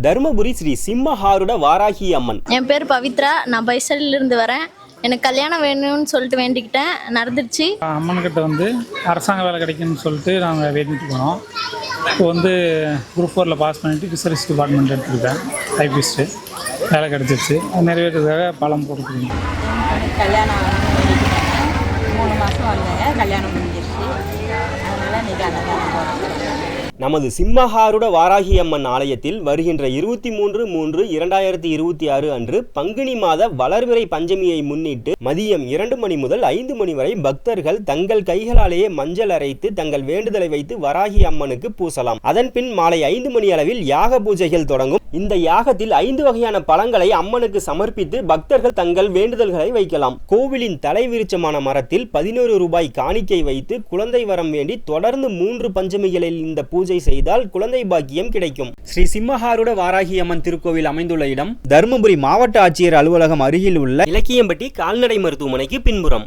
தருமபுரி ஸ்ரீ சிம்மஹாருட வாராகி அம்மன். என் பேர் பவித்ரா, நான் பைசலிலிருந்து வரேன். எனக்கு கல்யாணம் வேணும்னு சொல்லிட்டு வேண்டிக்கிட்டேன், நடந்துருச்சு. அம்மன்கிட்ட அரசாங்க வேலை கிடைக்குன்னு சொல்லிட்டு நாங்கள் வேண்டிட்டு போனோம். இப்போ குரூப் 4 பாஸ் பண்ணிவிட்டு ஃபிஷரிஸ் டிபார்ட்மெண்ட் எடுத்துருக்கேன், டைப்பிஸ்ட்டு. வேலை கிடச்சிருச்சு. நிறைவேற்றதுக்காக பழம் போட்டுருக்கீங்க. கல்யாணம் 3 மாதம் வந்தேங்க, கல்யாணம் முடிஞ்சிருச்சு. அதனால் இன்றைக்கி நமது சிம்மஹாருட வாராகி அம்மன் ஆலயத்தில் வருகின்ற 23/3/2026 அன்று பங்குனி மாத வளர்பிறை பஞ்சமியை முன்னிட்டு மதியம் 2 மணி முதல் 5 மணி வரை பக்தர்கள் தங்கள் கைகளாலேயே மஞ்சள் அரைத்து தங்கள் வேண்டுதலை வைத்து வராகி அம்மனுக்கு பூசலாம். அதன் பின் மாலை 5 மணி அளவில் யாக பூஜைகள் தொடங்கும். இந்த யாகத்தில் 5 வகையான பழங்களை அம்மனுக்கு சமர்ப்பித்து பக்தர்கள் தங்கள் வேண்டுதல்களை வைக்கலாம். கோவிலின் தலைவிருச்சமான மரத்தில் 11 ரூபாய் காணிக்கை வைத்து குழந்தை வரம் வேண்டி தொடர்ந்து 3 பஞ்சமிகளில் இந்த பூஜை செய்தால் குழந்தை பாக்கியம் கிடைக்கும். ஸ்ரீ சிம்மஹாருட வாராகி அம்மன் திருக்கோவில் அமைந்துள்ள இடம் தருமபுரி மாவட்ட ஆட்சியர் அலுவலகம் அருகில் உள்ள இலக்கியம்பட்டி கால்நடை மருத்துவமனைக்கு பின்புறம்.